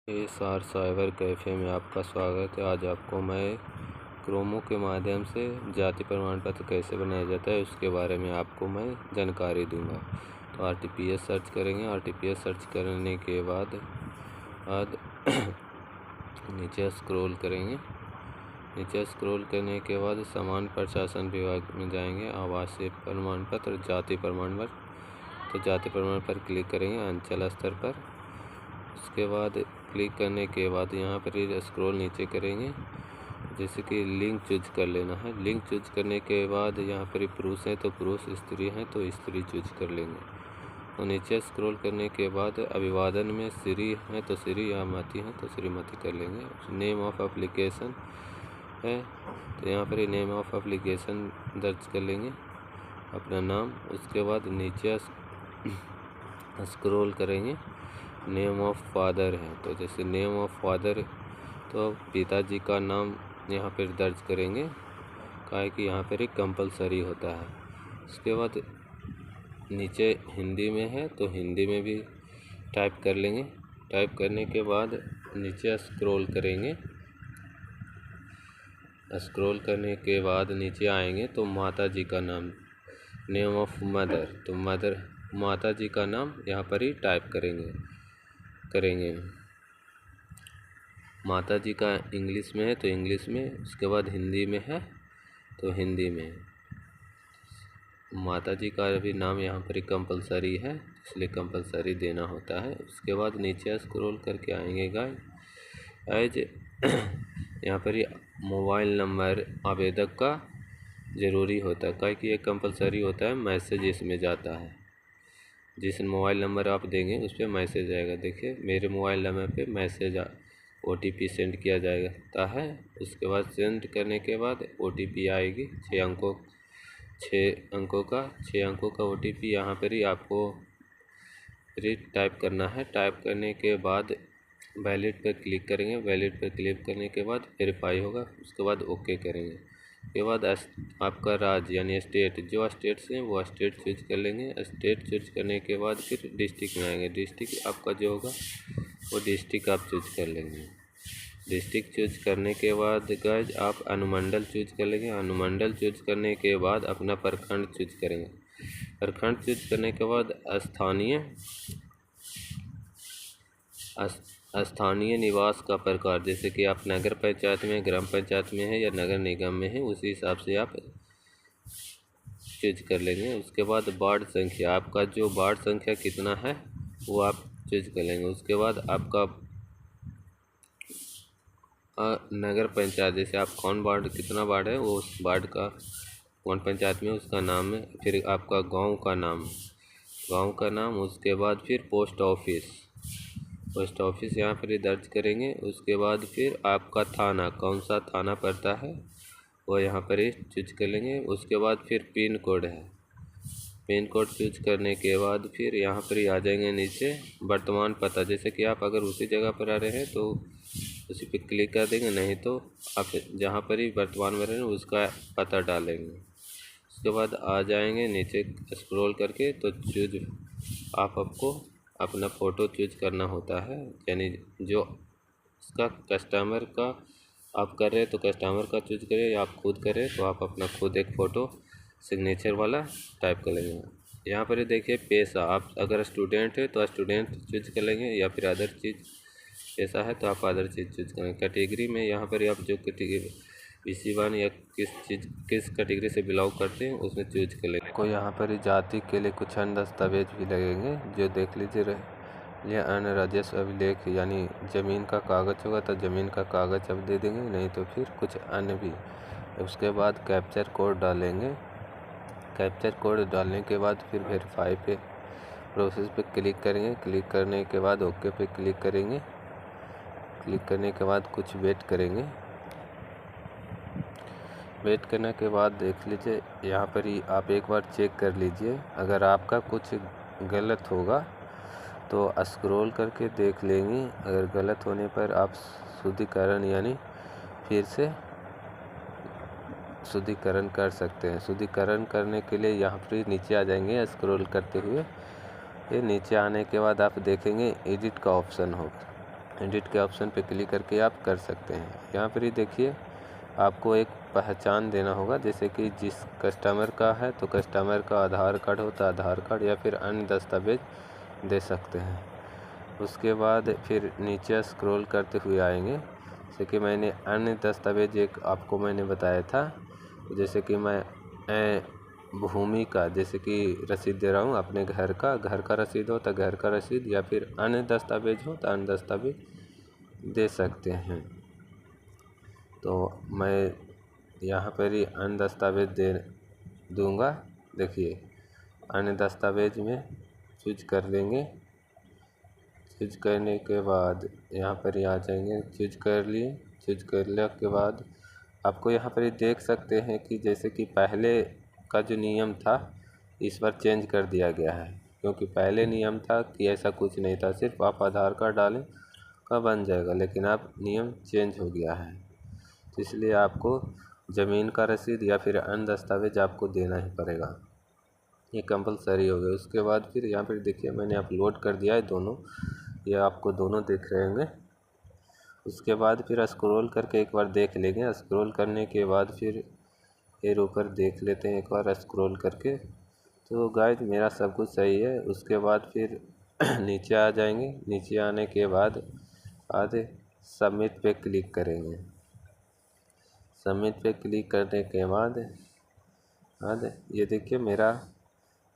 SR cyber cafe में आपका स्वागत है। आज आपको मैं क्रोमो के माध्यम से जाति प्रमाण पत्र कैसे बनाया जाता है उसके बारे में आपको मैं जानकारी दूंगा। तो RTPS सर्च करेंगे। RTPS सर्च करने के बाद नीचे स्क्रॉल करेंगे। नीचे स्क्रॉल करने के बाद समान प्रशासन विभाग में जाएंगे। आवासीय प्रमाण पत्र, जाति प्रमाण पत्र, तो जाति प्रमाण पर क्लिक करेंगे अंचल स्तर पर। उसके बाद क्लिक करने के बाद यहाँ पर स्क्रॉल नीचे करेंगे, जैसे कि लिंग चूज कर लेना है। लिंग चूज करने के बाद यहाँ पर पुरुष है तो पुरुष, स्त्री है तो स्त्री चूज कर लेंगे। तो नीचे स्क्रॉल करने के बाद अभिवादन में श्री है तो श्री, या मती है तो श्रीमती कर लेंगे। नेम ऑफ एप्लीकेशन है तो यहाँ पर नेम ऑफ एप्लीकेशन दर्ज कर लेंगे, अपना नाम। उसके बाद नीचे स्क्रॉल करेंगे। नेम ऑफ फादर है तो जैसे नेम ऑफ फादर तो पिताजी का नाम यहाँ पर दर्ज करेंगे, काहे कि यहाँ पर एक कंपलसरी होता है। उसके बाद नीचे हिंदी में है तो हिंदी में भी टाइप कर लेंगे। टाइप करने के बाद नीचे स्क्रॉल करेंगे। स्क्रॉल करने के बाद नीचे आएंगे तो माता जी का नाम, नेम ऑफ मदर, तो मदर माता जी का नाम यहाँ पर ही टाइप करेंगे। माता जी का इंग्लिश में है तो इंग्लिश में, उसके बाद हिंदी में है तो हिंदी में। माता जी का भी नाम यहाँ पर ही कंपलसरी है, इसलिए कंपलसरी देना होता है। उसके बाद नीचे स्क्रॉल करके आएंगे गाइज यहाँ पर ही मोबाइल नंबर आवेदक का ज़रूरी होता है, काहे कि ये कंपलसरी होता है। मैसेज इसमें जाता है, जिस मोबाइल नंबर आप देंगे उस पर मैसेज आएगा। देखिए मेरे मोबाइल नंबर पे मैसेज OTP सेंड किया जाता है। उसके बाद सेंड करने के बाद OTP आएगी 6 अंकों का OTP यहाँ पर ही आपको टाइप करना है। टाइप करने के बाद वैलिड पर क्लिक करेंगे। वैलिड पर क्लिक करने के बाद वेरीफाई होगा। उसके बाद ओके करेंगे। उसके बाद आपका राज्य यानी स्टेट, जो स्टेट्स हैं वो स्टेट चूज कर लेंगे। स्टेट चूज करने के बाद फिर डिस्ट्रिक्ट में आएंगे। डिस्ट्रिक्ट आपका जो होगा वो डिस्ट्रिक्ट आप चूज कर लेंगे। डिस्ट्रिक्ट चूज करने के बाद गाइज आप अनुमंडल चूज कर लेंगे। अनुमंडल चूज करने के बाद अपना प्रखंड चूज करेंगे। प्रखंड चूज करने के बाद स्थानीय निवास का प्रकार, जैसे कि आप नगर पंचायत में, ग्राम पंचायत में है या नगर निगम में है, उसी हिसाब से आप चूज कर लेंगे। उसके बाद वार्ड संख्या, आपका जो वार्ड संख्या कितना है वो आप चूज कर लेंगे। उसके बाद आपका नगर पंचायत, जैसे आप कौन वार्ड, कितना वार्ड है वो उस वार्ड का कौन पंचायत में उसका नाम है। फिर आपका गांव का नाम, उसके बाद फिर पोस्ट ऑफिस यहाँ पर दर्ज करेंगे। उसके बाद फिर आपका थाना, कौन सा थाना पड़ता है वो यहाँ पर ही चूज कर लेंगे। उसके बाद फिर पिन कोड है, पिन कोड चूज करने के बाद फिर यहाँ पर ही आ जाएंगे नीचे वर्तमान पता, जैसे कि आप अगर उसी जगह पर आ रहे हैं तो उसी पे क्लिक कर देंगे, नहीं तो आप जहाँ पर ही वर्तमान में रहे हैं उसका पता डालेंगे। उसके बाद आ जाएंगे नीचे स्क्रॉल करके तो आपको अपना फ़ोटो चूज करना होता है, यानी जो इसका कस्टमर का आप कर रहे हैं तो कस्टमर का चूज करें, या आप खुद करें तो आप अपना खुद एक फ़ोटो सिग्नेचर वाला टाइप कर लेंगे। यहाँ पर देखिए पेशा, आप अगर स्टूडेंट है तो स्टूडेंट चूज कर लेंगे, या फिर अदर चीज़ ऐसा है तो आप अदर चीज़ चूज करेंगे। कैटेगरी में यहाँ पर आप जो कैटेगरी BC1 या किस कैटेगरी से बिलोंग करते हैं उसमें चूज कर लेंगे। को यहाँ पर जाति के लिए कुछ अन्य दस्तावेज भी लगेंगे, जो देख लीजिए। यह अन्य राजस्व अभिलेख, यानी ज़मीन का कागज़ होगा तो ज़मीन का कागज़ अब दे देंगे, नहीं तो फिर कुछ अन्य भी। उसके बाद कैप्चर कोड डालेंगे। कैप्चर कोड डालने के बाद फिर वेरीफाई पे प्रोसेस पे क्लिक करेंगे। क्लिक करने के बाद ओके पे क्लिक करेंगे। क्लिक करने के बाद कुछ वेट करेंगे। वेट करने के बाद देख लीजिए, यहाँ पर ही आप एक बार चेक कर लीजिए। अगर आपका कुछ गलत होगा तो स्क्रॉल करके देख लेंगे। अगर गलत होने पर आप शुद्धिकरण यानी फिर से शुद्धिकरण कर सकते हैं। शुद्धिकरण करने के लिए यहाँ पर नीचे आ जाएंगे स्क्रॉल करते हुए। ये नीचे आने के बाद आप देखेंगे एडिट का ऑप्शन होगा। एडिट के ऑप्शन पे क्लिक करके आप कर सकते हैं। यहाँ पर ही देखिए आपको एक पहचान देना होगा, जैसे कि जिस कस्टमर का है तो कस्टमर का आधार कार्ड हो तो आधार कार्ड या फिर अन्य दस्तावेज दे सकते हैं। उसके बाद फिर नीचे स्क्रॉल करते हुए आएंगे, जैसे कि मैंने अन्य दस्तावेज एक आपको मैंने बताया था, जैसे कि मैं भूमि का जैसे कि रसीद दे रहा हूँ, अपने घर का रसीद हो तो घर का रसीद या फिर अन्य दस्तावेज हो तो अन्य दस्तावेज दे सकते हैं। तो मैं यहाँ पर ही अन्य दस्तावेज दे दूँगा। देखिए अन्य दस्तावेज में चूज कर लेंगे। चूज करने के बाद यहाँ पर ही आ जाएंगे, चूज कर लिए। चूज करने के बाद आपको यहाँ पर ही देख सकते हैं कि जैसे कि पहले का जो नियम था इस बार चेंज कर दिया गया है, क्योंकि पहले नियम था कि ऐसा कुछ नहीं था, सिर्फ आप आधार कार्ड डालें का बन जाएगा, लेकिन अब नियम चेंज हो गया है। तो इसलिए आपको ज़मीन का रसीद या फिर अन्य दस्तावेज आपको देना ही पड़ेगा, ये कंपलसरी हो गया। उसके बाद फिर यहाँ पर देखिए मैंने अपलोड कर दिया है दोनों, ये आपको दोनों दिख रहे होंगे। उसके बाद फिर स्क्रॉल करके एक बार देख लेंगे। स्क्रॉल करने के बाद फिर ऊपर देख लेते हैं एक बार स्क्रॉल करके। तो गाइस मेरा सब कुछ सही है। उसके बाद फिर नीचे आ जाएंगे। नीचे आने के बाद सबमिट पे क्लिक करेंगे। सबमिट पे क्लिक करने के बाद ये देखिए मेरा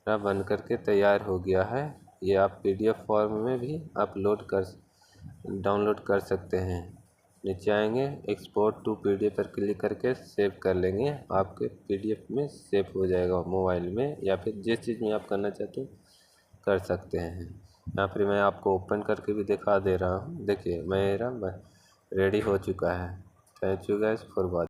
बन करके तैयार हो गया है। ये आप PDF फॉर्म में भी डाउनलोड कर सकते हैं। नीचे आएंगे, एक्सपोर्ट टू PDF पर क्लिक करके सेव कर लेंगे। आपके PDF में सेव हो जाएगा मोबाइल में, या फिर जिस चीज़ में आप करना चाहते हैं कर सकते हैं। यहाँ पर मैं आपको ओपन करके भी दिखा दे रहा हूँ। देखिए मेरा रेडी हो चुका है। Thank you guys for watching.